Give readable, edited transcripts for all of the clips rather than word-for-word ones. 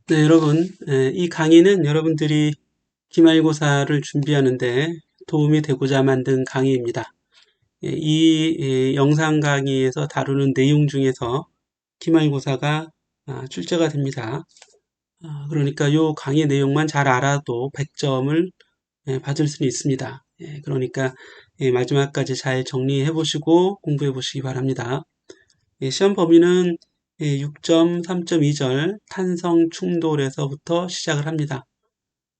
네, 여러분, 이 강의는 여러분들이 기말고사를 준비하는데 도움이 되고자 만든 강의입니다. 이 영상 강의에서 다루는 내용 중에서 기말고사가 출제가 됩니다. 그러니까 이 강의 내용만 잘 알아도 100점을 받을 수는 있습니다. 그러니까 마지막까지 잘 정리해 보시고 공부해 보시기 바랍니다. 시험 범위는 6점, 3.2절 탄성 충돌에서부터 시작을 합니다.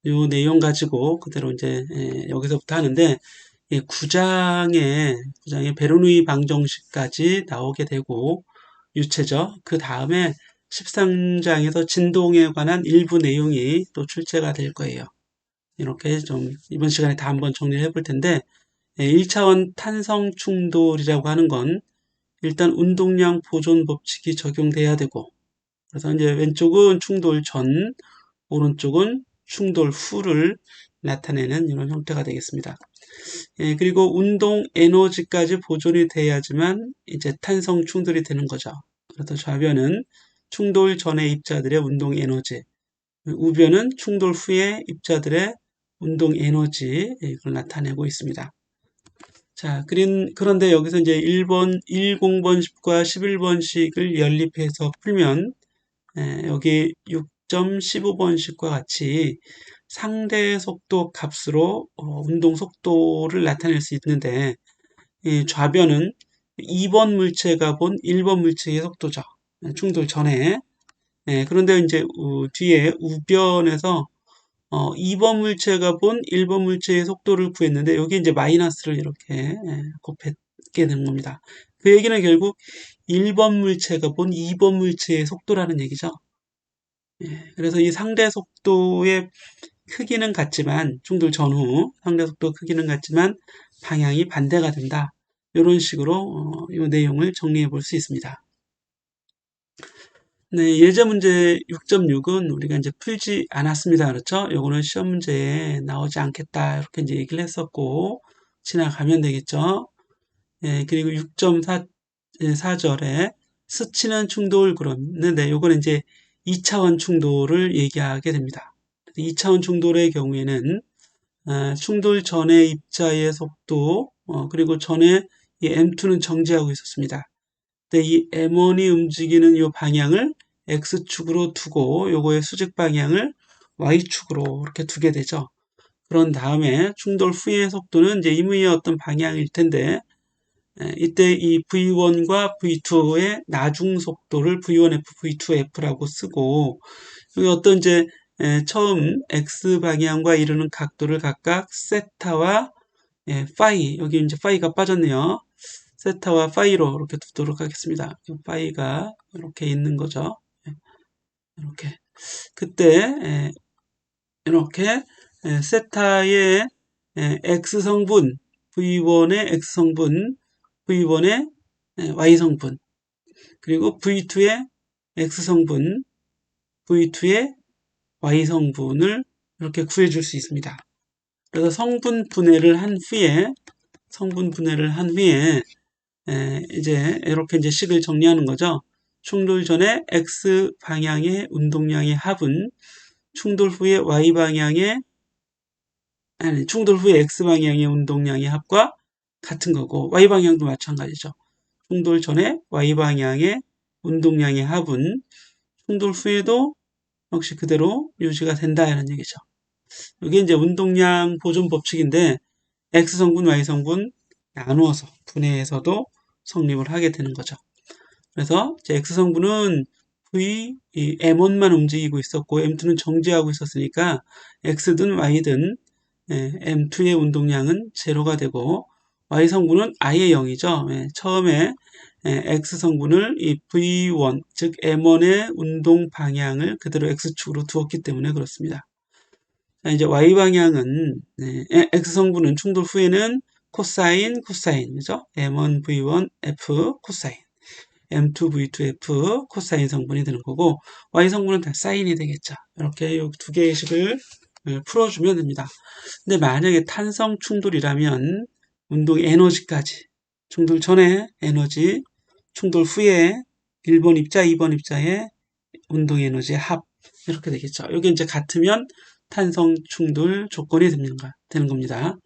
요 내용 가지고 그대로 이제 여기서부터 하는데 9장에 베르누이 방정식까지 나오게 되고 유체죠. 그 다음에 13장에서 진동에 관한 일부 내용이 또 출제가 될 거예요. 이렇게 좀 이번 시간에 다 한번 정리를 해볼 텐데 1차원 탄성 충돌이라고 하는 건 일단 운동량 보존 법칙이 적용돼야 되고, 그래서 이제 왼쪽은 충돌 전, 오른쪽은 충돌 후를 나타내는 이런 형태가 되겠습니다. 그리고 운동 에너지까지 보존이 돼야지만 이제 탄성 충돌이 되는 거죠. 그래서 좌변은 충돌 전의 입자들의 운동 에너지, 우변은 충돌 후의 입자들의 운동 에너지, 이걸 나타내고 있습니다. 자, 그런데 여기서 이제 1번, 10번식과 11번식을 연립해서 풀면, 여기 6.15번식과 같이 상대 속도 값으로 운동 속도를 나타낼 수 있는데, 이 좌변은 2번 물체가 본 1번 물체의 속도죠. 충돌 전에. 그런데 이제 뒤에 우변에서 2번 물체가 본 1번 물체의 속도를 구했는데 여기 이제 마이너스를 이렇게 곱하게 되는 겁니다. 그 얘기는 결국 1번 물체가 본 2번 물체의 속도라는 얘기죠. 그래서 이 상대 속도의 크기는 같지만 충돌 전후 상대 속도 크기는 같지만 방향이 반대가 된다. 이런 식으로 이 내용을 정리해 볼 수 있습니다. 네, 예제 문제 6.6은 우리가 이제 풀지 않았습니다. 그렇죠? 요거는 시험 문제에 나오지 않겠다. 이렇게 이제 얘기를 했었고, 지나가면 되겠죠? 그리고 6.4절에 스치는 충돌 그러는데, 요거는 이제 2차원 충돌을 얘기하게 됩니다. 2차원 충돌의 경우에는, 충돌 전의 입자의 속도, 그리고 전에 이 M2는 정지하고 있었습니다. 근데 이 M1이 움직이는 이 방향을 X축으로 두고 요거의 수직 방향을 Y축으로 이렇게 두게 되죠. 그런 다음에 충돌 후의 속도는 이제 임의의 어떤 방향일 텐데 이때 이 V1과 V2의 나중 속도를 V1F, V2F라고 쓰고 여기 어떤 이제 처음 X 방향과 이루는 각도를 각각 세타와 파이, 여기 이제 파이가 빠졌네요. 세타와 파이로 이렇게 두도록 하겠습니다. 파이가 이렇게 있는 거죠. 이렇게. 그때, 이렇게, 세타의 X성분, V1의 X성분, V1의 Y성분, 그리고 V2의 X성분, V2의 Y성분을 이렇게 구해줄 수 있습니다. 그래서 성분 분해를 한 후에, 이제 이렇게 이제 식을 정리하는 거죠. 충돌 전에 X 방향의 운동량의 합은 충돌 후에 Y 방향의 충돌 후에 X 방향의 운동량의 합과 같은 거고 Y 방향도 마찬가지죠. 충돌 전에 Y 방향의 운동량의 합은 충돌 후에도 역시 그대로 유지가 된다는 얘기죠. 이게 이제 운동량 보존 법칙인데 X성분, Y성분 나누어서 분해해서도 성립을 하게 되는 거죠. 그래서 이제 X성분은 M1만 움직이고 있었고 M2는 정지하고 있었으니까 X든 Y든 M2의 운동량은 제로가 되고 Y성분은 아예 0이죠. 처음에 X성분을 이 V1, 즉 M1의 운동 방향을 그대로 X축으로 두었기 때문에 그렇습니다. 자, 이제 Y 방향은 X성분은 충돌 후에는 코사인, 그죠? M1, V1, F 코사인. M2V2F 코사인 성분이 되는 거고 Y 성분은 다 사인이 되겠죠. 이렇게 이 두 개의 식을 풀어주면 됩니다. 근데 만약에 탄성 충돌이라면 운동 에너지까지 충돌 전에 에너지, 충돌 후에 1번 입자, 2번 입자의 운동 에너지의 합 이렇게 되겠죠. 이게 이제 같으면 탄성 충돌 조건이 되는 겁니다.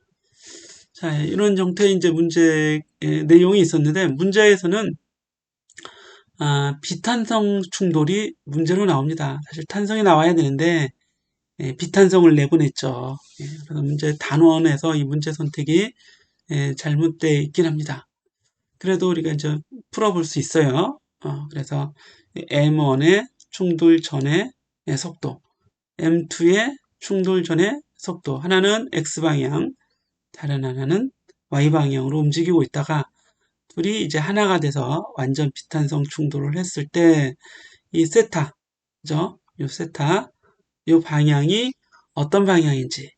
자, 이런 형태의 이제 문제 내용이 있었는데 문제에서는 비탄성 충돌이 문제로 나옵니다. 사실 탄성이 나와야 되는데 비탄성을 내보냈죠. 그래서 문제 단원에서 이 문제 선택이 잘못되어 있긴 합니다. 그래도 우리가 이제 풀어볼 수 있어요. 그래서 M1의 충돌 전의 속도, M2의 충돌 전의 속도, 하나는 X방향, 다른 하나는 Y방향으로 움직이고 있다가 둘이 이제 하나가 돼서 완전 비탄성 충돌을 했을 때 이 세타, 그죠? 이 세타, 이 방향이 어떤 방향인지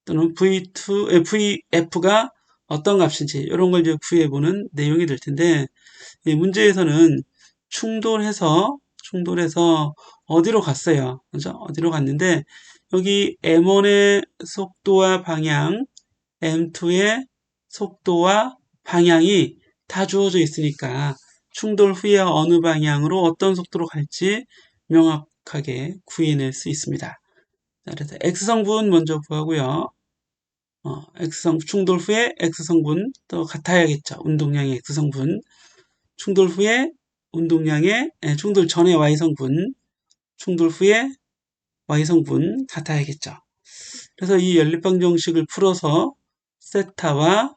또는 VF가 어떤 값인지 이런 걸 이제 구해보는 내용이 될 텐데 문제에서는 충돌해서 어디로 갔어요. 그죠? 어디로 갔는데 여기 M1의 속도와 방향, M2의 속도와 방향이 다 주어져 있으니까 충돌 후에 어느 방향으로 어떤 속도로 갈지 명확하게 구해낼 수 있습니다. 그래서 X성분 먼저 구하고요. 충돌 후에 X성분 또 같아야겠죠. 운동량의 X성분. 충돌 후에 충돌 전에 Y성분, 충돌 후에 Y성분 같아야겠죠. 그래서 이 연립방정식을 풀어서 세타와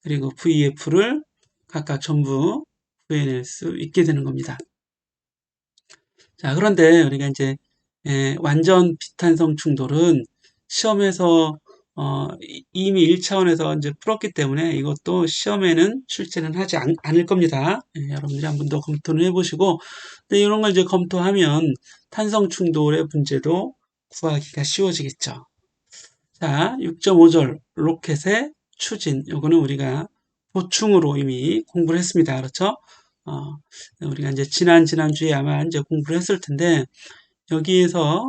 그리고 VF를 각각 전부 구해낼 수 있게 되는 겁니다. 자, 그런데 우리가 이제 완전 비탄성 충돌은 시험에서 이미 1차원에서 이제 풀었기 때문에 이것도 시험에는 출제는 하지 않을 겁니다. 여러분들이 한 번 더 검토를 해보시고, 근데 이런 걸 이제 검토하면 탄성 충돌의 문제도 구하기가 쉬워지겠죠. 자, 6.5절 로켓의 추진. 요거는 우리가 보충으로 이미 공부를 했습니다. 그렇죠? 우리가 이제 지난주에 아마 이제 공부를 했을 텐데, 여기에서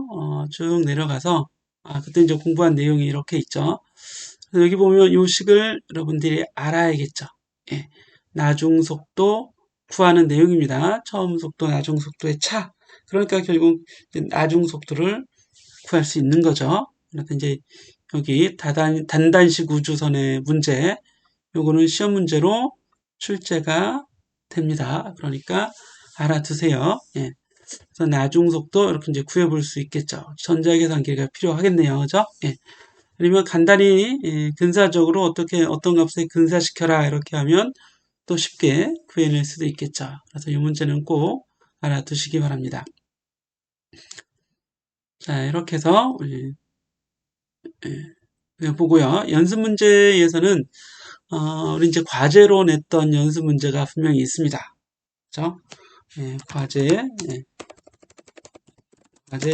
쭉 내려가서 그때 이제 공부한 내용이 이렇게 있죠. 그래서 여기 보면 요 식을 여러분들이 알아야겠죠. 예. 나중 속도 구하는 내용입니다. 처음 속도, 나중 속도의 차. 그러니까 결국 나중 속도를 구할 수 있는 거죠. 그래서 이제 여기 단단식 우주선의 문제, 요거는 시험 문제로 출제가 됩니다. 그러니까 알아두세요. 예. 그래서 나중 속도 이렇게 이제 구해볼 수 있겠죠. 전자계산기가 필요하겠네요. 그죠? 예. 아니면 간단히 근사적으로 어떤 값에 근사시켜라 이렇게 하면 또 쉽게 구해낼 수도 있겠죠. 그래서 이 문제는 꼭 알아두시기 바랍니다. 자, 이렇게 해서 보고요. 연습 문제에서는 우리 이제 과제로 냈던 연습 문제가 분명히 있습니다. 그죠? 과제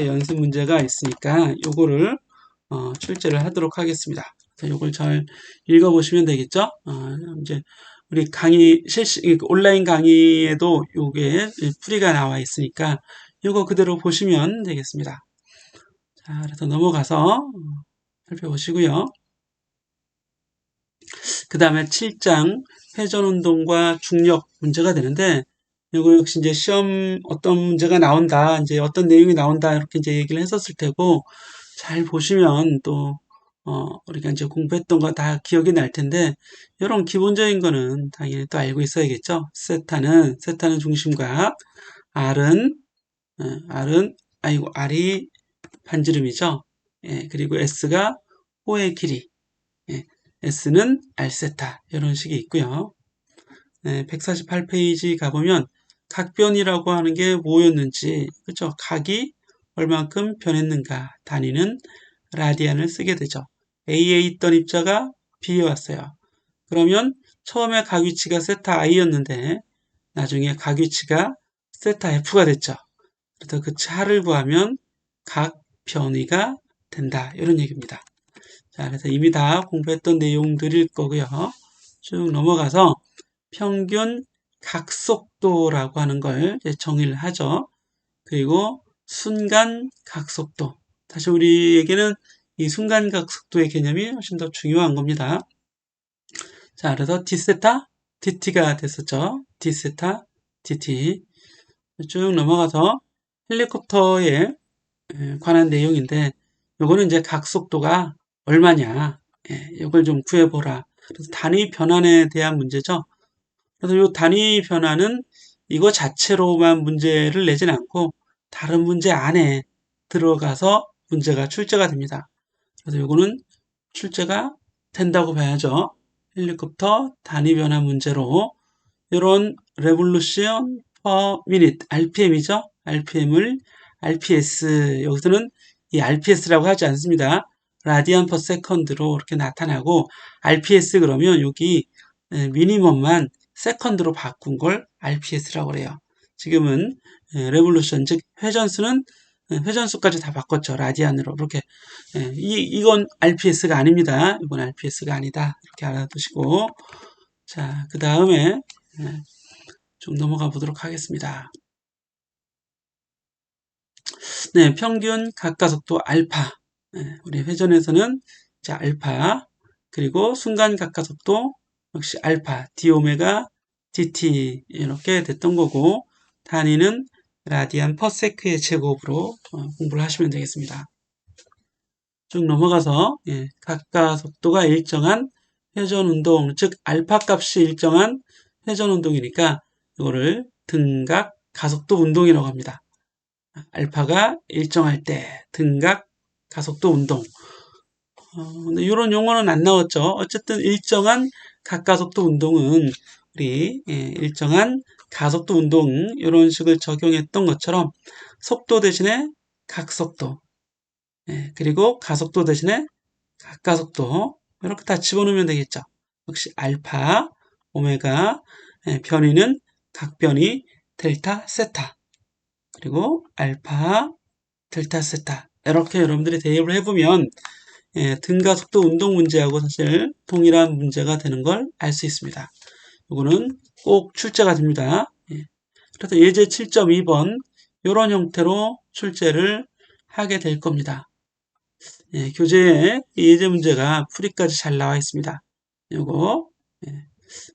연습 문제가 있으니까 요거를 출제를 하도록 하겠습니다. 요걸 잘 읽어보시면 되겠죠? 이제 우리 온라인 강의에도 요게 풀이가 나와 있으니까 요거 그대로 보시면 되겠습니다. 자, 그래서 넘어가서 살펴보시고요. 그 다음에 7장 회전운동과 중력 문제가 되는데, 이거 역시 이제 시험 어떤 문제가 나온다, 이제 어떤 내용이 나온다, 이렇게 이제 얘기를 했었을 테고, 잘 보시면 또, 우리가 이제 공부했던 거 다 기억이 날 텐데, 이런 기본적인 거는 당연히 또 알고 있어야겠죠. 세타는 중심각, R이 반지름이죠. 예, 그리고 S가 호의 길이, 예, S는 R세타, 이런 식이 있고요. 148페이지 가보면 각변이라고 하는 게 뭐였는지, 그렇죠? 각이 얼만큼 변했는가, 단위는 라디안을 쓰게 되죠. A에 있던 입자가 B에 왔어요. 그러면 처음에 각 위치가 세타 I였는데 나중에 각 위치가 세타 F가 됐죠. 그래서 그 차를 구하면 각 변위가 된다, 이런 얘기입니다. 자, 그래서 이미 다 공부했던 내용들일 거고요. 쭉 넘어가서 평균 각속도라고 하는 걸 정의를 하죠. 그리고 순간 각속도. 사실 우리에게는 이 순간 각속도의 개념이 훨씬 더 중요한 겁니다. 자, 그래서 d세타, dt가 됐었죠. d세타, dt. 쭉 넘어가서 헬리콥터에 관한 내용인데 요거는 이제 각속도가 얼마냐, 이걸 좀 구해보라. 그래서 단위 변환에 대한 문제죠. 그래서 요 단위 변환은 이거 자체로만 문제를 내진 않고 다른 문제 안에 들어가서 문제가 출제가 됩니다. 그래서 요거는 출제가 된다고 봐야죠. 헬리콥터 단위 변환 문제로 이런 revolution per minute, RPM이죠. RPM을 RPS, 여기서는 이 RPS라고 하지 않습니다. radian per second로 이렇게 나타나고, RPS 그러면 여기 미니멈만 세컨드로 바꾼 걸 RPS라고 그래요. 지금은 revolution, 즉 회전수는 회전수까지 다 바꿨죠. 라디안으로. 이렇게. 이건 RPS가 아닙니다. 이건 RPS가 아니다. 이렇게 알아두시고. 자, 그 다음에 좀 넘어가 보도록 하겠습니다. 네, 평균 각가속도 알파. 우리 회전에서는 자, 알파. 그리고 순간 각가속도 역시 알파, d 오메가 dt 이렇게 됐던 거고, 단위는 라디안 퍼세크의 제곱으로 공부를 하시면 되겠습니다. 쭉 넘어가서 각가속도가 일정한 회전운동, 즉 알파 값이 일정한 회전운동이니까 이거를 등각 가속도 운동이라고 합니다. 알파가 일정할 때 등각 가속도 운동. 근데 이런 용어는 안 나왔죠. 어쨌든 일정한 각가속도 운동은 우리 일정한 가속도 운동 이런 식을 적용했던 것처럼 속도 대신에 각속도, 그리고 가속도 대신에 각가속도 이렇게 다 집어넣으면 되겠죠. 역시 알파, 오메가, 변위는 각변위 델타, 세타, 그리고 알파, 델타, 세타 이렇게 여러분들이 대입을 해보면 등가속도 운동 문제하고 사실 동일한 문제가 되는 걸 알 수 있습니다. 이거는 꼭 출제가 됩니다. 그래서 예제 7.2번 이런 형태로 출제를 하게 될 겁니다. 교재에 예제 문제가 풀이까지 잘 나와 있습니다. 요거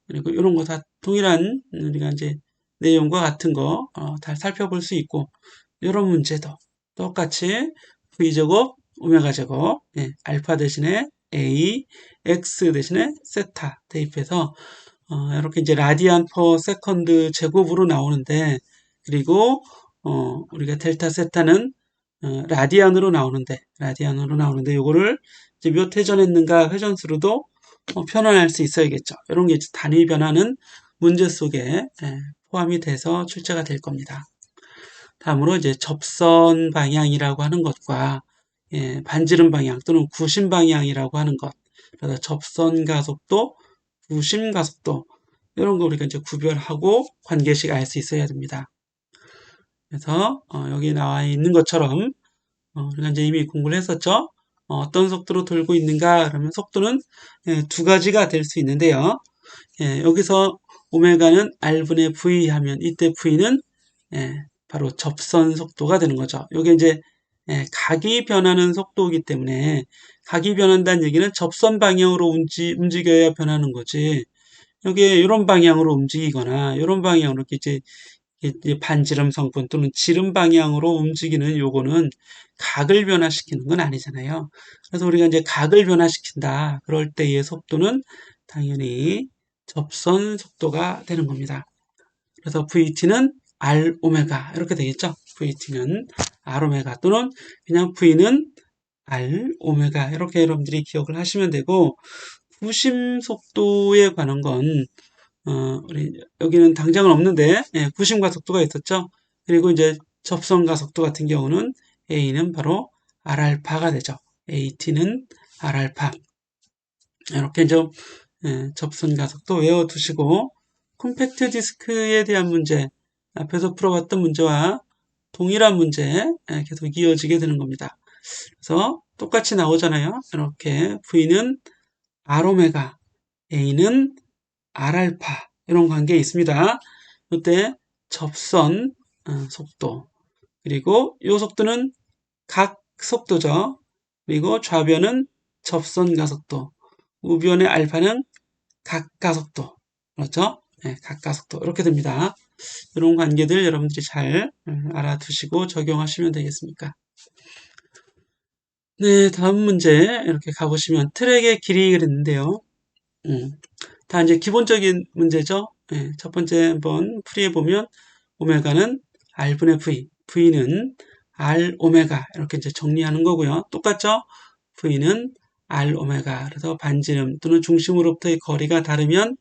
그리고 이런 거 다 동일한 우리가 이제 내용과 같은 거 다 살펴볼 수 있고, 이런 문제도 똑같이 V제곱, 오메가 제곱, 알파 대신에 A, X 대신에 세타 대입해서 이렇게 이제 라디안 퍼 세컨드 제곱으로 나오는데, 그리고 우리가 델타 세타는 라디안으로 나오는데 요거를 이제 몇 회전했는가 회전수로도 표현할 수 있어야겠죠. 이런 게 단위 변화는 문제 속에 포함이 돼서 출제가 될 겁니다. 다음으로 이제 접선 방향이라고 하는 것과 반지름 방향 또는 구심 방향이라고 하는 것, 그래서 접선 가속도, 구심 가속도 이런 거 우리가 이제 구별하고 관계식 알 수 있어야 됩니다. 그래서 여기 나와 있는 것처럼 우리가 이제 이미 공부를 했었죠. 어떤 속도로 돌고 있는가 그러면 속도는 두 가지가 될 수 있는데요. 여기서 오메가는 R분의 V 하면 이때 V는 바로 접선 속도가 되는 거죠. 이게 이제 각이 변하는 속도이기 때문에, 각이 변한다는 얘기는 접선 방향으로 움직여야 변하는 거지, 여기에 이런 방향으로 움직이거나 이런 방향으로 이제 반지름 성분 또는 지름 방향으로 움직이는 요거는 각을 변화시키는 건 아니잖아요. 그래서 우리가 이제 각을 변화시킨다 그럴 때의 속도는 당연히 접선 속도가 되는 겁니다. 그래서 VT는 R 오메가 이렇게 되겠죠. VT는 R 오메가 또는 그냥 V는 R 오메가 이렇게 여러분들이 기억을 하시면 되고, 구심 속도에 관한 건 우리 여기는 당장은 없는데 구심 가속도가 있었죠. 그리고 이제 접선 가속도 같은 경우는 A는 바로 R알파가 되죠. AT는 R알파. 이렇게 좀 접선 가속도 외워두시고, 컴팩트 디스크에 대한 문제, 앞에서 풀어봤던 문제와 동일한 문제 계속 이어지게 되는 겁니다. 그래서 똑같이 나오잖아요. 이렇게 V는 R오메가, A는 R알파 이런 관계에 있습니다. 이때 접선 속도, 그리고 이 속도는 각 속도죠. 그리고 좌변은 접선 가속도, 우변의 알파는 각 가속도, 그렇죠? 각 가속도 이렇게 됩니다. 이런 관계들 여러분들이 잘 알아두시고 적용하시면 되겠습니까? 네, 다음 문제 이렇게 가보시면 트랙의 길이 그랬는데요. 다 이제 기본적인 문제죠. 네, 첫 번째 한번 풀이해보면 오메가는 R분의 V, V는 R 오메가 이렇게 이제 정리하는 거고요. 똑같죠? V는 R 오메가. 그래서 반지름 또는 중심으로부터의 거리가 다르면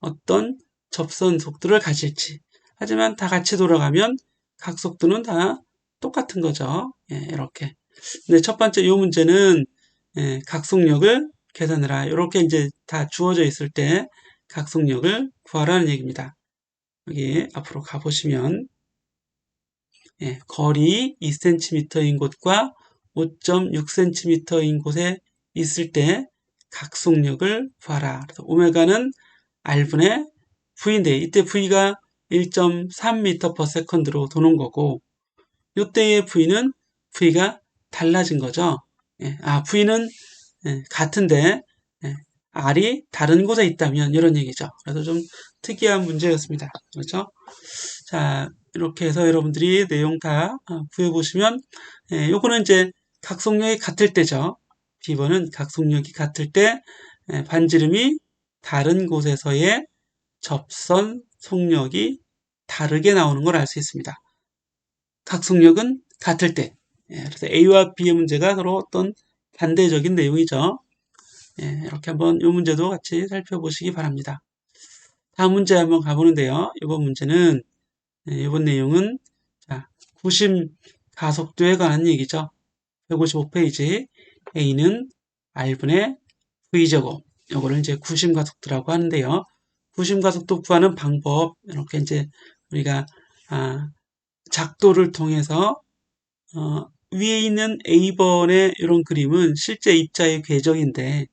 어떤 접선 속도를 가질지. 하지만 다 같이 돌아가면 각 속도는 다 똑같은 거죠. 이렇게. 근데 첫 번째 이 문제는 각속력을 계산해라. 이렇게 이제 다 주어져 있을 때 각속력을 구하라는 얘기입니다. 여기 앞으로 가보시면 거리 2cm인 곳과 5.6cm인 곳에 있을 때 각속력을 구하라. 그래서 오메가는 R분의 V인데 이때 V가 1.3m/s로 도는 거고 이때의 V는 V가 달라진 거죠. V는 같은데 R이 다른 곳에 있다면 이런 얘기죠. 그래서 좀 특이한 문제였습니다. 그렇죠? 자, 이렇게 해서 여러분들이 내용 다 구해보시면 요거는 이제 각속력이 같을 때죠. B번은 각속력이 같을 때 반지름이 다른 곳에서의 접선 속력이 다르게 나오는 걸 알 수 있습니다. 각속력은 같을 때. 그래서 A와 B의 문제가 서로 어떤 반대적인 내용이죠. 이렇게 한번 이 문제도 같이 살펴보시기 바랍니다. 다음 문제 한번 가보는데요. 이번 문제는 이번 내용은 구심 가속도에 관한 얘기죠. 155페이지 A는 R분의 V제곱 이거를 이제 구심 가속도라고 하는데요. 구심 가속도 구하는 방법 이렇게 이제 우리가 작도를 통해서 위에 있는 A번의 이런 그림은 실제 입자의 궤적인데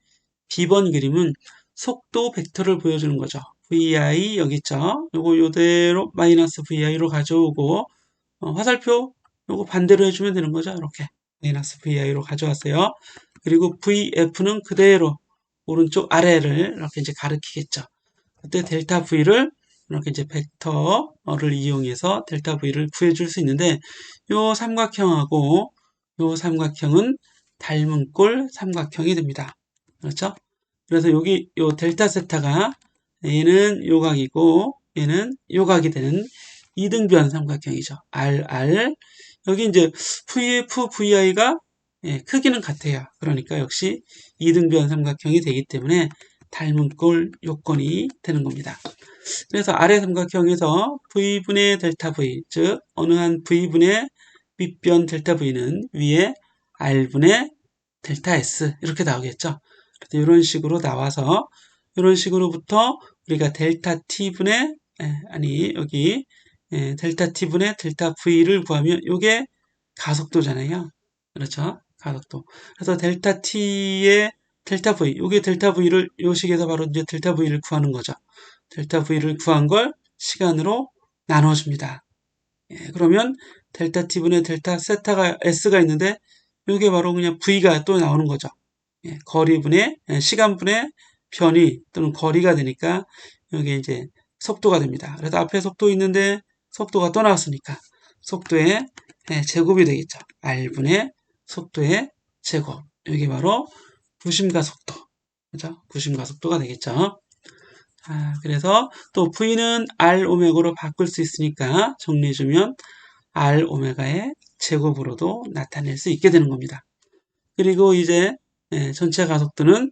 B번 그림은 속도 벡터를 보여주는 거죠. VI 여기 있죠. 요거 요대로 마이너스 VI로 가져오고 화살표 요거 반대로 해주면 되는 거죠. 이렇게 마이너스 VI로 가져왔어요. 그리고 VF는 그대로 오른쪽 아래를 이렇게 이제 가리키겠죠. 그때 델타 V를 이렇게 이제 벡터를 이용해서 델타 V를 구해줄 수 있는데 요 삼각형하고 요 삼각형은 닮은 꼴 삼각형이 됩니다. 그렇죠? 그래서 여기 요 델타 세타가 얘는 요각이고 얘는 요각이 되는 이등변 삼각형이죠. RR 여기 이제 VF, VI가 크기는 같아요. 그러니까 역시 이등변 삼각형이 되기 때문에 닮은 꼴 요건이 되는 겁니다. 그래서 아래 삼각형에서 V분의 델타 V, 즉 어느 한 V분의 밑변 델타 V는 위에 R분의 델타 S 이렇게 나오겠죠. 그래서 이런 식으로 나와서 이런 식으로부터 우리가 델타 T분의 여기 델타 T분의 델타 V를 구하면 이게 가속도잖아요. 그렇죠? 가속도. 그래서 델타 T의 델타 V, 이게 델타 V를 이 식에서 바로 이제 델타 V를 구하는 거죠. 델타 V를 구한 걸 시간으로 나눠줍니다. 그러면 델타 T분의 델타 세타가 S가 있는데 이게 바로 그냥 V가 또 나오는 거죠. 거리분의 시간분의 변이 또는 거리가 되니까 여기 이제 속도가 됩니다. 그래서 앞에 속도 있는데 속도가 또 나왔으니까 속도의 제곱이 되겠죠. R분의 속도의 제곱. 여기 바로 구심가속도. 그죠? 구심가속도가 되겠죠. 그래서 또 V는 R 오메가로 바꿀 수 있으니까 정리해주면 R 오메가의 제곱으로도 나타낼 수 있게 되는 겁니다. 그리고 이제 전체 가속도는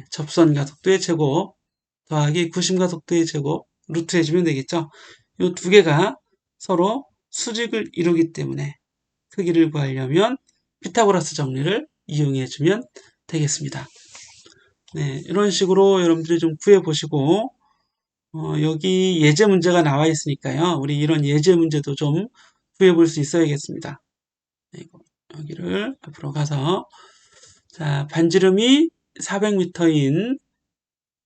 접선 가속도의 제곱 더하기 구심 가속도의 제곱 루트 해주면 되겠죠. 이 두 개가 서로 수직을 이루기 때문에 크기를 구하려면 피타고라스 정리를 이용해주면 되겠습니다. 이런 식으로 여러분들이 좀 구해보시고 여기 예제 문제가 나와 있으니까요. 우리 이런 예제 문제도 좀 구해볼 수 있어야겠습니다. 여기를 앞으로 가서 자, 반지름이 400m인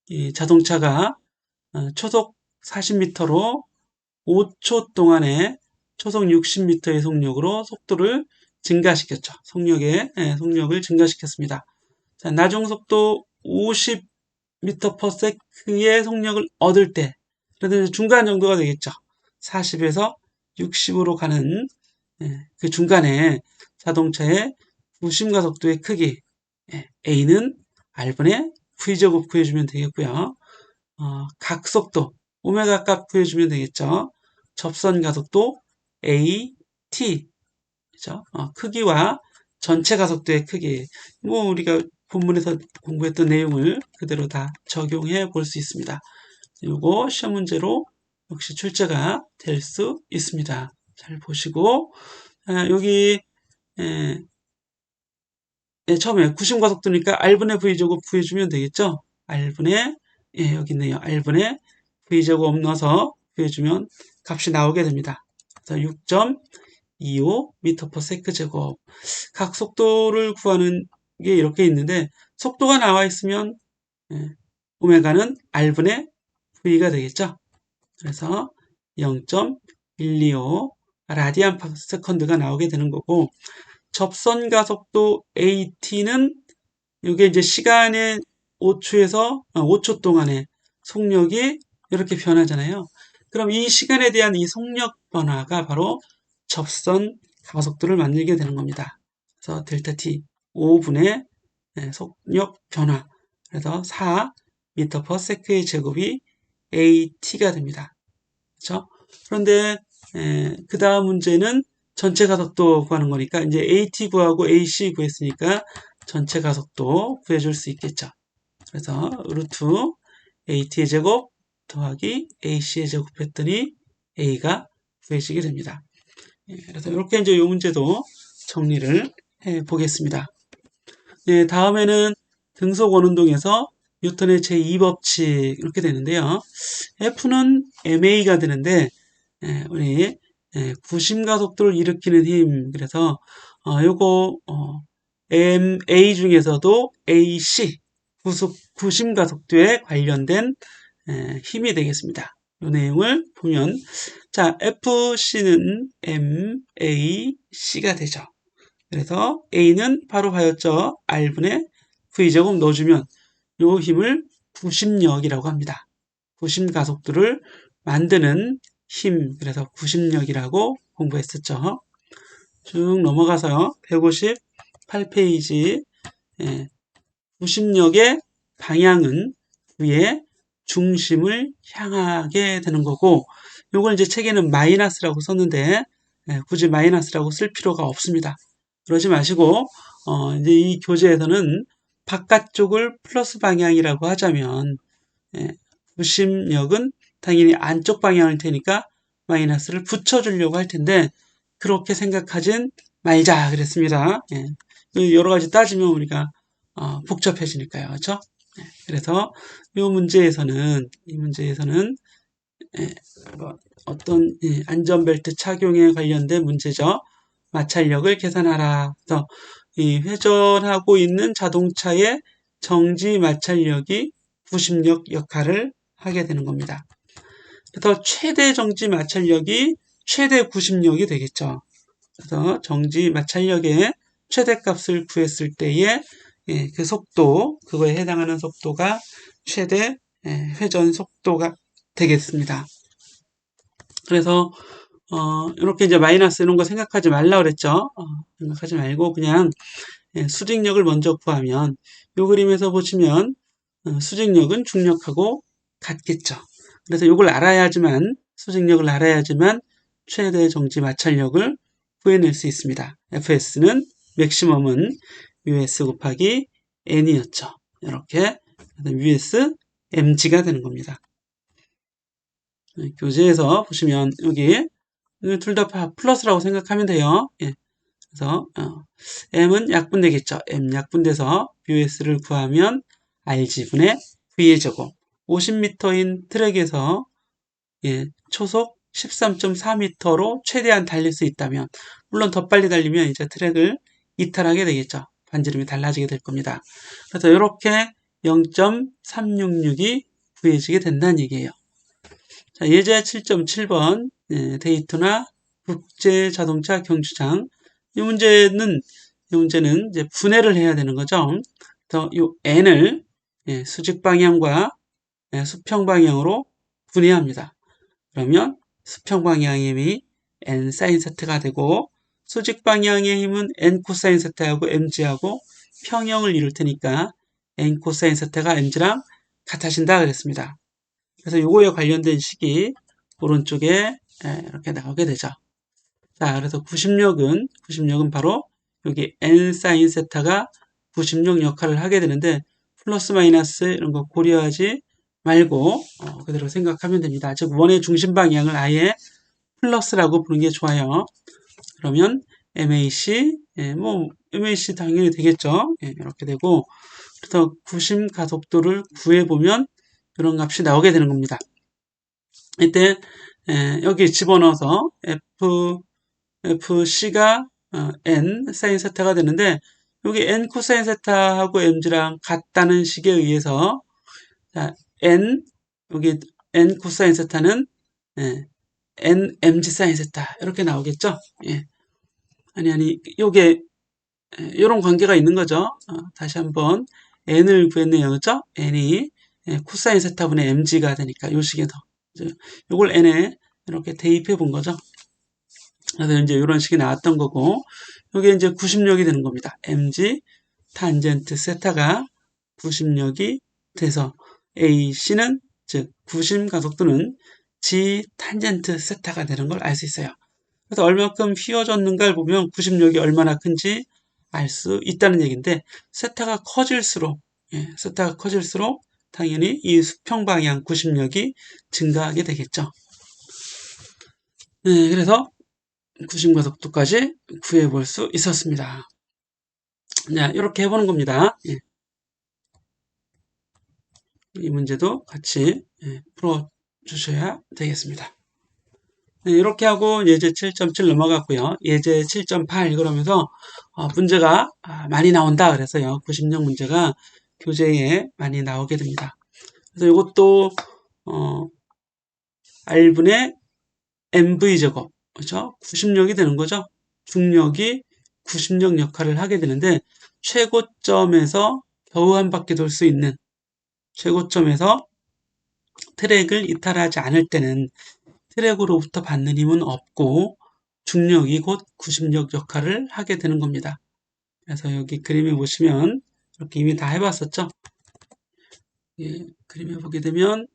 이 자동차가 초속 40m로 5초 동안에 초속 60m의 속력으로 속도를 증가시켰죠. 속력을 증가시켰습니다. 자, 나중 속도 50m/s의 속력을 얻을 때 그래도 중간 정도가 되겠죠. 40에서 60으로 가는 그 중간에 자동차의 부심가속도의 크기 A는 R분의 V제곱 구해주면 되겠고요. 각속도 오메가 값 구해주면 되겠죠. 접선 가속도 AT 그죠? 크기와 전체 가속도의 크기 뭐 우리가 본문에서 공부했던 내용을 그대로 다 적용해 볼 수 있습니다. 이거 시험 문제로 역시 출제가 될 수 있습니다. 잘 보시고 여기 처음에 구심가속도니까 R분의 V제곱 구해주면 되겠죠. R분의 여기 있네요. R분의 V제곱 넣어서 구해주면 값이 나오게 됩니다. 그래서 6.25m/s 제곱. 각 속도를 구하는 게 이렇게 있는데 속도가 나와 있으면 오메가는 R분의 V가 되겠죠. 그래서 0.125 라디안 퍼 세컨드가 나오게 되는 거고 접선 가속도 AT는 이게 이제 시간의 5초 동안의 속력이 이렇게 변하잖아요. 그럼 이 시간에 대한 이 속력 변화가 바로 접선 가속도를 만들게 되는 겁니다. 그래서 델타 T 5분의 속력 변화. 그래서 4m/s의 제곱이 AT가 됩니다. 그렇죠? 그런데 그 다음 문제는 전체 가속도 구하는 거니까 이제 AT 구하고 AC 구했으니까 전체 가속도 구해줄 수 있겠죠. 그래서 루트 AT의 제곱 더하기 AC의 제곱 했더니 A가 구해지게 됩니다. 그래서 이렇게 이제 이 문제도 정리를 해 보겠습니다. 다음에는 등속 원운동에서 뉴턴의 제2법칙 이렇게 되는데요. F는 ma가 되는데 우리 구심가속도를 일으키는 힘 그래서 요거 ma 중에서도 ac 구심가속도에 관련된 힘이 되겠습니다. 이 내용을 보면 자 FC는 MAC가 되죠. 그래서 A는 바로 하였죠. R분의 V제곱 넣어주면 이 힘을 구심력이라고 합니다. 구심가속도를 만드는 힘, 그래서 구심력이라고 공부했었죠. 쭉 넘어가서요. 158페이지 구심력의 방향은 V의 중심을 향하게 되는 거고 이걸 이제 책에는 마이너스라고 썼는데 굳이 마이너스라고 쓸 필요가 없습니다. 그러지 마시고 이제 이 교재에서는 바깥쪽을 플러스 방향이라고 하자면 구심력은 당연히 안쪽 방향일 테니까 마이너스를 붙여주려고 할 텐데 그렇게 생각하진 말자 그랬습니다. 여러 가지 따지면 우리가 복잡해지니까요. 그렇죠? 그래서 이 문제에서는 어떤 안전벨트 착용에 관련된 문제죠. 마찰력을 계산하라. 그래서 이 회전하고 있는 자동차의 정지 마찰력이 구심력 역할을 하게 되는 겁니다. 그래서 최대 정지 마찰력이 최대 구심력이 되겠죠. 그래서 정지 마찰력의 최대값을 구했을 때의 그 속도, 그거에 해당하는 속도가 최대 회전 속도가 되겠습니다. 그래서 이렇게 이제 마이너스 이런 거 생각하지 말라 그랬죠. 생각하지 말고 그냥 수직력을 먼저 구하면 이 그림에서 보시면 수직력은 중력하고 같겠죠. 그래서 이걸 알아야지만 수직력을 알아야지만 최대 정지 마찰력을 구해낼 수 있습니다. FS는 맥시멈은 US 곱하기 N이었죠. 이렇게 US mg가 되는 겁니다. 교재에서 보시면 여기 둘 다 플러스라고 생각하면 돼요. 그래서 m은 약분되겠죠. m 약분돼서 US를 구하면 RG분의 V의 제곱 50m인 트랙에서 초속 13.4m로 최대한 달릴 수 있다면 물론 더 빨리 달리면 이제 트랙을 이탈하게 되겠죠. 반지름이 달라지게 될 겁니다. 그래서 이렇게 0.366이 구해지게 된다는 얘기예요. 자, 예제 7.7번 데이토나 국제자동차 경주장 이 문제는 이제 분해를 해야 되는 거죠. 그래서 이 n을 수직 방향과 수평 방향으로 분해합니다. 그러면 수평 방향의 힘이 n 사인 세타가 되고 수직 방향의 힘은 n 코사인 세타하고 mg하고 평형을 이룰 테니까 n 코사인 세타가 mg랑 같아진다 그랬습니다. 그래서 요거에 관련된 식이 오른쪽에 이렇게 나오게 되죠. 자, 그래서 구심력은 바로 여기 n 사인 세타가 구심력 역할을 하게 되는데 플러스 마이너스 이런 거 고려하지 말고 그대로 생각하면 됩니다. 즉 원의 중심 방향을 아예 플러스라고 부르는 게 좋아요. 그러면 MAC, MAC 당연히 되겠죠. 이렇게 되고, 그래서 구심 가속도를 구해보면 이런 값이 나오게 되는 겁니다. 이때 여기 집어넣어서 FC가 N 사인 세타가 되는데 여기 N 코사인 세타하고 mg랑 같다는 식에 의해서 자, 여기 N 코사인 세타는 N mg 사인 세타 이렇게 나오겠죠. 요게 이런 관계가 있는 거죠. 다시 한번 n을 구했네요. 그렇죠? n이 코사인 세타분의 mg가 되니까 요 식에서 요걸 n에 이렇게 대입해 본 거죠. 그래서 이제 이런 식이 나왔던 거고 요게 이제 구심력이 되는 겁니다. mg 탄젠트 세타가 구심력이 돼서 AC는 즉 구심 가속도는 G 탄젠트 세타가 되는 걸 알 수 있어요. 그래서 얼마큼 휘어졌는가를 보면 구심력이 얼마나 큰지 알 수 있다는 얘기인데 세타가 커질수록 당연히 이 수평 방향 구심력이 증가하게 되겠죠. 그래서 구심 가속도까지 구해볼 수 있었습니다. 자, 이렇게 해보는 겁니다. 이 문제도 같이 풀어주셔야 되겠습니다. 이렇게 하고 예제 7.7 넘어갔고요. 예제 7.8 그러면서 문제가 많이 나온다 그래서요. 구심력 문제가 교재에 많이 나오게 됩니다. 그래서 이것도 R분의 mv제곱 그렇죠? 구심력이 되는 거죠. 중력이 구심력 역할을 하게 되는데 최고점에서 겨우 한 바퀴 돌 수 있는 최고점에서 트랙을 이탈하지 않을 때는 트랙으로부터 받는 힘은 없고 중력이 곧 구심력 역할을 하게 되는 겁니다. 그래서 여기 그림에 보시면 이렇게 이미 다 해봤었죠. 그림에 보게 되면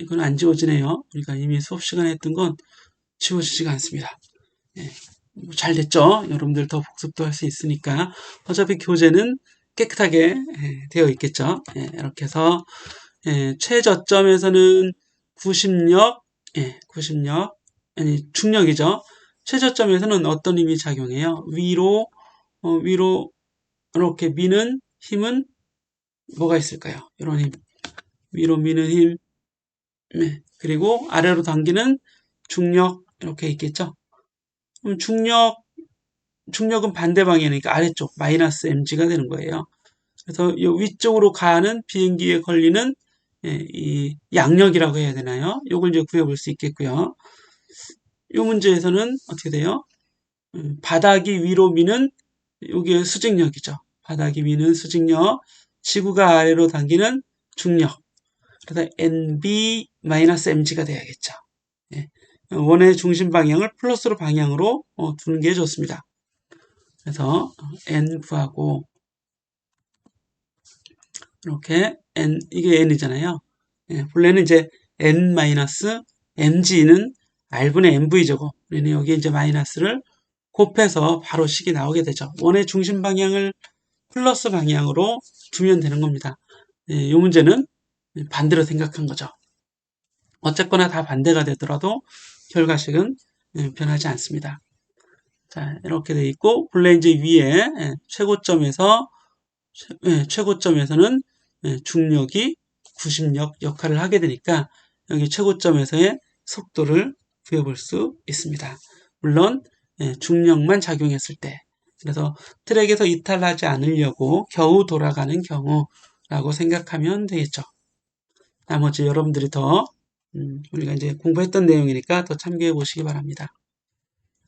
이건 안 지워지네요. 우리가 이미 수업 시간에 했던 건 지워지지가 않습니다. 잘 됐죠? 여러분들 더 복습도 할 수 있으니까 어차피 교재는 깨끗하게 되어 있겠죠. 이렇게 해서 최저점에서는 중력이죠. 최저점에서는 어떤 힘이 작용해요? 위로 이렇게 미는 힘은 뭐가 있을까요? 이런 힘. 위로 미는 힘. 그리고 아래로 당기는 중력 이렇게 있겠죠. 그럼 중력은 반대 방향이니까 아래쪽 마이너스 mg가 되는 거예요. 그래서 이 위쪽으로 가는 비행기에 걸리는 이 양력이라고 해야 되나요? 이걸 이제 구해볼 수 있겠고요. 이 문제에서는 어떻게 돼요? 바닥이 위로 미는 이게 수직력이죠. 바닥이 미는 수직력, 지구가 아래로 당기는 중력. 그래서 NB-mg가 돼야겠죠. 원의 중심 방향을 플러스로 방향으로 두는 게 좋습니다. 그래서 N 구하고 이렇게 N 이게 N이잖아요. 본래는 이제 N-mg는 R분의 MV제곱. 그러니 여기 이제 마이너스를 곱해서 바로 식이 나오게 되죠. 원의 중심 방향을 플러스 방향으로 두면 되는 겁니다. 이 문제는 반대로 생각한 거죠. 어쨌거나 다 반대가 되더라도 결과식은 변하지 않습니다. 자, 이렇게 돼 있고, 본래 이제 위에 최고점에서는 중력이 구심력 역할을 하게 되니까 여기 최고점에서의 속도를 구해볼 수 있습니다. 물론 중력만 작용했을 때, 그래서 트랙에서 이탈하지 않으려고 겨우 돌아가는 경우라고 생각하면 되겠죠. 나머지 여러분들이 더 우리가 이제 공부했던 내용이니까 더 참고해 보시기 바랍니다.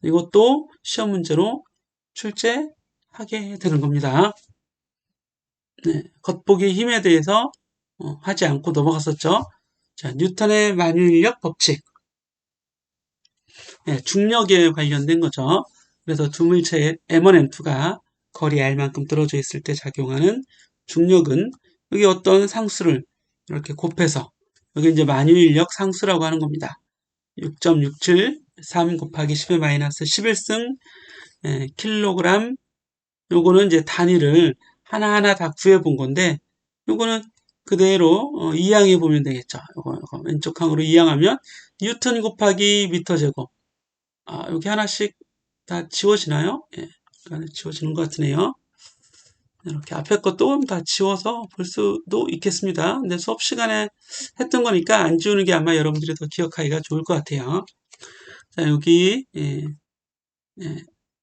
이것도 시험 문제로 출제하게 되는 겁니다. 겉보기 힘에 대해서 하지 않고 넘어갔었죠. 자, 뉴턴의 만유인력 법칙. 네, 중력에 관련된 거죠. 그래서 두 물체의 M1, M2가 거리 R만큼 떨어져 있을 때 작용하는 중력은 여기 어떤 상수를 이렇게 곱해서 여기 이제 만유인력 상수라고 하는 겁니다. 6.67, 3 곱하기 10의 마이너스 11승 킬로그램. 요거는 이제 단위를 하나하나 다 구해본 건데 요거는 그대로 이항해 보면 되겠죠. 요거 왼쪽 항으로 이항하면 뉴턴 곱하기 미터 제곱. 여기 하나씩 다 지워지나요? 예, 지워지는 것 같으네요. 이렇게 앞에 것도 다 지워서 볼 수도 있겠습니다. 근데 수업 시간에 했던 거니까 안 지우는 게 아마 여러분들이 더 기억하기가 좋을 것 같아요. 자, 여기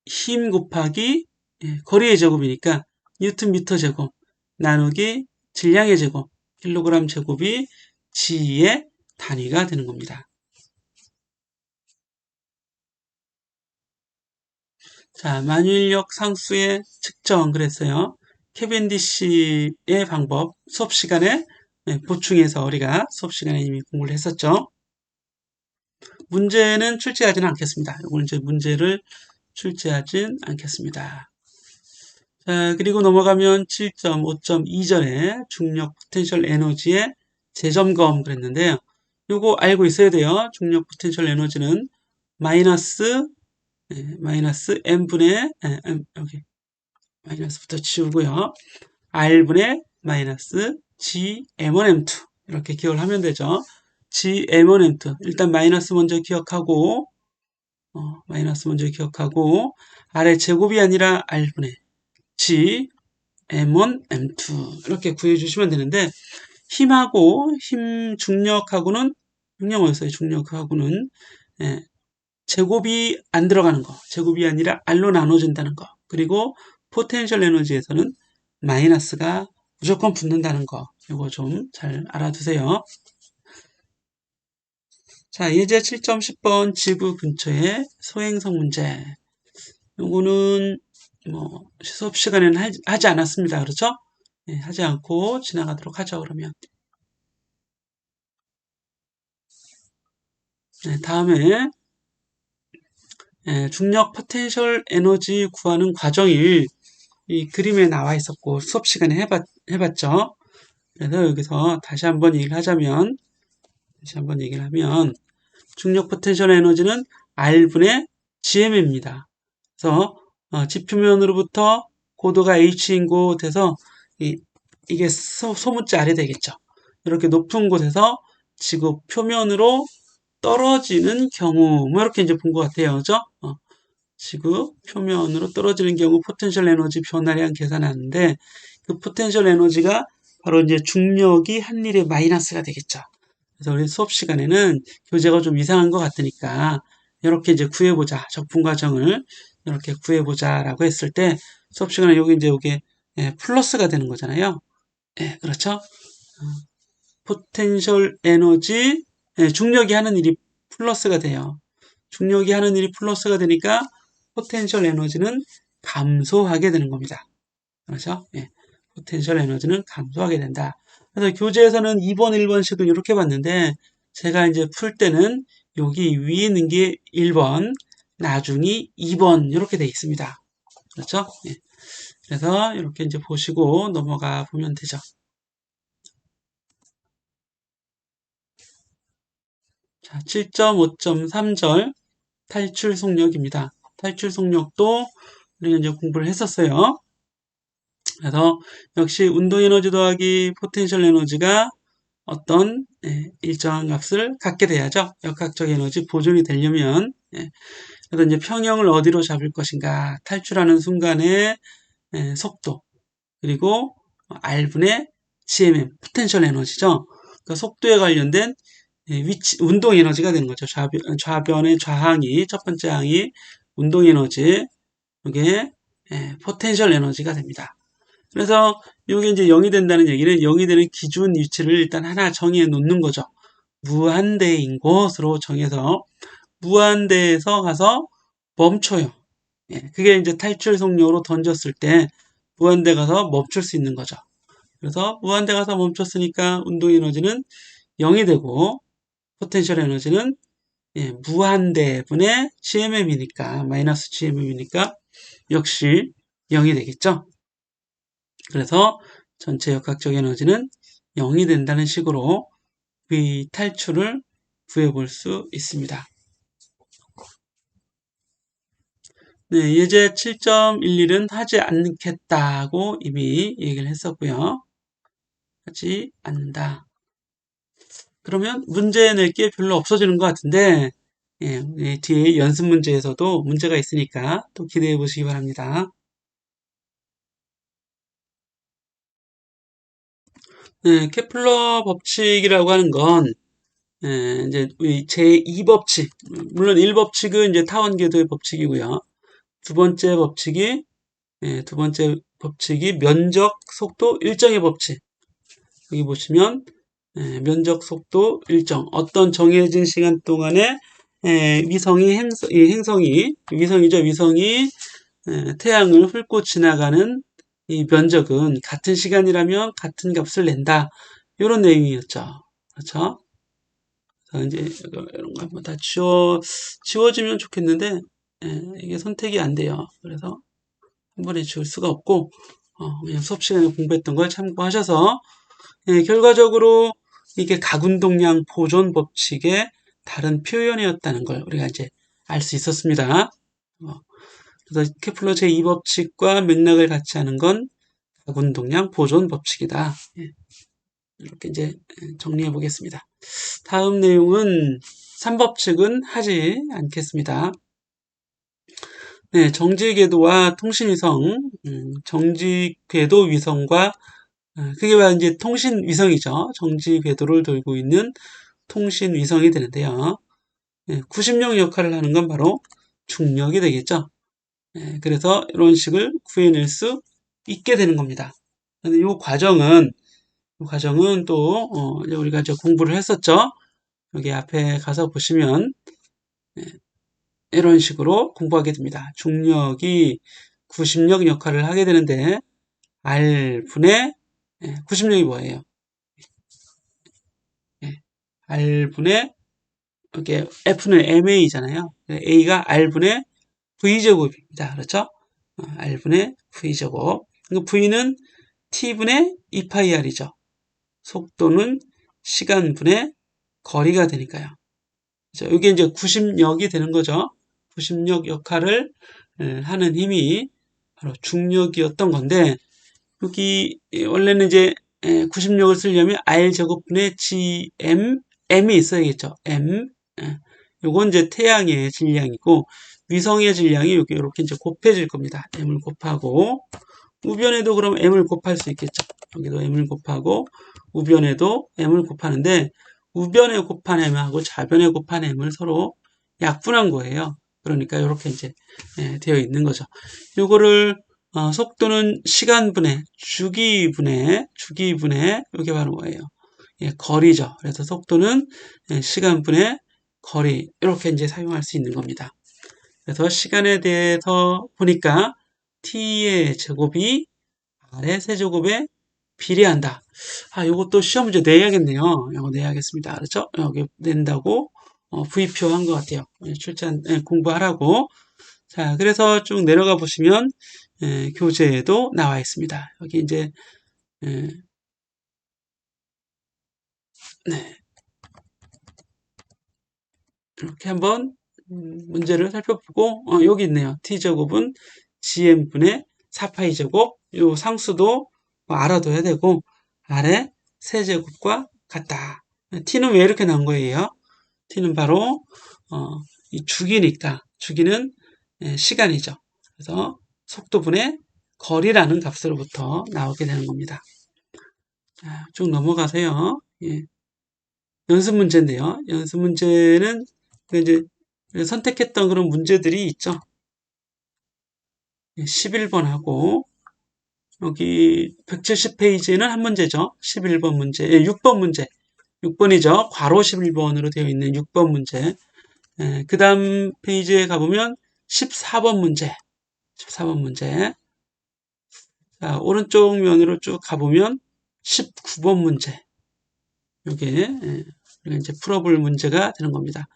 힘 곱하기 거리의 제곱이니까 뉴턴 미터 제곱 나누기 질량의 제곱 킬로그램 제곱이 G의 단위가 되는 겁니다. 자, 만유인력 상수의 측정 그랬어요. 캐벤디시의 방법 수업 시간에 보충해서 우리가 수업 시간에 이미 공부를 했었죠. 문제는 출제하지는 않겠습니다. 이걸 이제 문제를 출제하진 않겠습니다. 자, 그리고 넘어가면 7.5.2절에 중력 포텐셜 에너지의 재점검 그랬는데요. 요거 알고 있어야 돼요. 중력 포텐셜 에너지는 마이너스 n분의 여기 마이너스부터 지우고요. r분의 마이너스 gm1m2 이렇게 기억을 하면 되죠. gm1m2 일단 마이너스 먼저 기억하고 r의 제곱이 아니라 r분의 gm1 m2 이렇게 구해주시면 되는데 힘하고 힘 중력하고는 제곱이 안 들어가는 거, 제곱이 아니라 r로 나눠진다는 거, 그리고 포텐셜 에너지에서는 마이너스가 무조건 붙는다는 거, 이거 좀 잘 알아두세요. 자, 예제 7.10번 지구 근처의 소행성 문제. 요거는 수업 시간에는 하지 않았습니다. 그렇죠? 네, 하지 않고 지나가도록 하죠. 그러면 네, 다음에 중력 포텐셜 에너지 구하는 과정이 이 그림에 나와 있었고 수업 시간에 해봤죠. 그래서 여기서 다시 한번 얘기를 하면 중력 포텐셜 에너지는 R분의 GM입니다. 그래서 지표면으로부터 고도가 H인 곳에서 이게 소문자 아래 되겠죠. 이렇게 높은 곳에서 지구 표면으로 떨어지는 경우 이렇게 이제 본 것 같아요. 그죠? 지구 표면으로 떨어지는 경우 포텐셜 에너지 변화량 계산하는데 그 포텐셜 에너지가 바로 이제 중력이 한 일의 마이너스가 되겠죠. 그래서 우리 수업 시간에는 교재가 좀 이상한 것 같으니까 이렇게 이제 구해보자. 적분 과정을 이렇게 구해보자라고 했을 때 수업 시간에 여기 이제 이게 플러스가 되는 거잖아요. 그렇죠? 포텐셜 에너지 중력이 하는 일이 플러스가 돼요. 중력이 하는 일이 플러스가 되니까 포텐셜 에너지는 감소하게 되는 겁니다. 그렇죠? 포텐셜 에너지는 감소하게 된다. 그래서 교재에서는 2번, 1번씩을 이렇게 봤는데 제가 이제 풀 때는 여기 위에 있는 게 1번, 나중이 2번 이렇게 돼 있습니다. 그렇죠? 그래서 이렇게 이제 보시고 넘어가 보면 되죠. 자, 7.5.3절 탈출 속력입니다. 탈출 속력도 우리가 이제 공부를 했었어요. 그래서 역시 운동 에너지 더하기 포텐셜 에너지가 어떤 일정한 값을 갖게 돼야죠. 역학적 에너지 보존이 되려면. 그래서 이제 평형을 어디로 잡을 것인가, 탈출하는 순간의 속도, 그리고 R분의 GMM, 포텐셜 에너지죠. 그 속도에 관련된 위치, 운동 에너지가 되는 거죠. 좌변의 좌항이, 첫 번째 항이 운동 에너지, 이게 포텐셜 에너지가 됩니다. 그래서 이게 이제 0이 된다는 얘기는 0이 되는 기준 위치를 일단 하나 정해 놓는 거죠. 무한대인 곳으로 정해서 무한대에서 가서 멈춰요. 그게 이제 탈출 속력으로 던졌을 때 무한대 가서 멈출 수 있는 거죠. 그래서 무한대 가서 멈췄으니까 운동 에너지는 0이 되고 포텐셜 에너지는 무한대 분의 GMM이니까 마이너스 GMM이니까 역시 0이 되겠죠. 그래서 전체 역학적 에너지는 0이 된다는 식으로 V 탈출을 구해볼 수 있습니다. 네, 예제 7.11은 하지 않겠다고 이미 얘기를 했었고요. 하지 않는다. 그러면 문제 낼 게 별로 없어지는 것 같은데 뒤에 연습 문제에서도 문제가 있으니까 또 기대해 보시기 바랍니다. 네, 케플러 법칙이라고 하는 건 이제 제2법칙, 물론 1법칙은 이제 타원 궤도의 법칙이고요. 두 번째 법칙이 면적 속도 일정의 법칙. 여기 보시면 면적 속도 일정, 어떤 정해진 시간 동안에 위성이 태양을 훑고 지나가는 이 면적은 같은 시간이라면 같은 값을 낸다. 이런 내용이었죠. 그렇죠? 이제 이런 거 한번 다 지워지면 좋겠는데 이게 선택이 안 돼요. 그래서 한 번에 지울 수가 없고 그냥 수업 시간에 공부했던 걸 참고하셔서 결과적으로 이게 각운동량 보존 법칙의 다른 표현이었다는 걸 우리가 이제 알 수 있었습니다. 그래서 케플러 제2법칙과 맥락을 같이 하는 건 각운동량 보존 법칙이다. 이렇게 이제 정리해 보겠습니다. 다음 내용은 3법칙은 하지 않겠습니다. 네, 정지궤도와 통신위성, 정지궤도 위성과 그게 바로 이제 통신위성이죠. 정지궤도를 돌고 있는 통신위성이 되는데요. 90력 역할을 하는 건 바로 중력이 되겠죠. 그래서 이런 식을 구해낼 수 있게 되는 겁니다. 이 과정은 또 우리가 이제 공부를 했었죠. 여기 앞에 가서 보시면 이런 식으로 공부하게 됩니다. 중력이 90력 역할을 하게 되는데 R분의 90력이 뭐예요? R분의 이게 F는 MA잖아요. A가 R분의 V제곱입니다. 그렇죠? R분의 V제곱. V는 T분의 2πR이죠. 속도는 시간분의 거리가 되니까요. 그렇죠? 이게 이제 90력이 되는 거죠. 90력 역할을 하는 힘이 바로 중력이었던 건데 여기 원래는 이제 90력을 쓰려면 R제곱분의 GM, M이 있어야겠죠. M. 요건 이제 태양의 질량이고 위성의 질량이 여기 이렇게 이제 곱해질 겁니다. M을 곱하고 우변에도 그럼 M을 곱할 수 있겠죠. 여기도 M을 곱하고 우변에도 M을 곱하는데 우변에 곱한 M하고 좌변에 곱한 M을 서로 약분한 거예요. 그러니까 이렇게 이제 되어 있는 거죠. 요거를 속도는 시간분의 주기분의 이게 바로 뭐예요? 거리죠. 그래서 속도는 시간분의 거리 이렇게 이제 사용할 수 있는 겁니다. 그래서 시간에 대해서 보니까 t의 제곱이 r의 세제곱에 비례한다. 요것도 시험 문제 내야겠네요. 이거 내야겠습니다. 그렇죠? 여기 낸다고 V표 한 것 같아요. 출제 공부하라고. 자, 그래서 쭉 내려가 보시면 교재에도 나와 있습니다. 여기 이제 네, 이렇게 한번 문제를 살펴보고 여기 있네요. t제곱은 gm분의 4파이제곱 요 상수도 알아둬야 되고 r의 세제곱과 같다. t는 왜 이렇게 나온 거예요? t는 바로 이 주기니까 주기는 시간이죠. 그래서 속도분의 거리라는 값으로부터 나오게 되는 겁니다. 자, 쭉 넘어가세요. 연습 문제인데요. 연습 문제는 이제 선택했던 그런 문제들이 있죠. 11번하고 여기 170페이지에는 한 문제죠. 11번 문제, 6번 문제. 6번이죠. 괄호 11번으로 되어 있는 6번 문제. 그 다음 페이지에 가보면 14번 문제. 14번 문제. 자, 오른쪽 면으로 쭉 가보면 19번 문제. 요게 우리가 이제 풀어볼 문제가 되는 겁니다.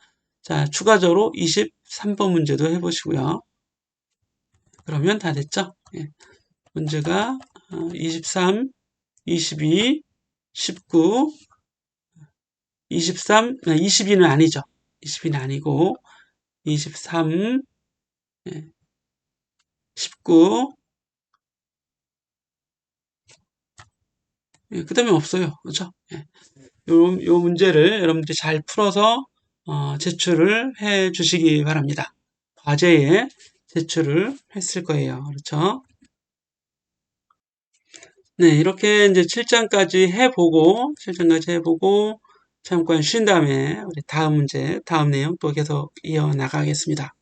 자, 추가적으로 23번 문제도 해보시고요. 그러면 다 됐죠? 예. 문제가 23, 22, 19, 23, 22는 아니죠. 22는 아니고 23, 19, 그 다음에 없어요. 그렇죠? 요 문제를 여러분들이 잘 풀어서 제출을 해 주시기 바랍니다. 과제에 제출을 했을 거예요. 그렇죠? 네, 이렇게 이제 7장까지 해보고, 잠깐 쉰 다음에, 우리 다음 문제, 다음 내용 또 계속 이어나가겠습니다.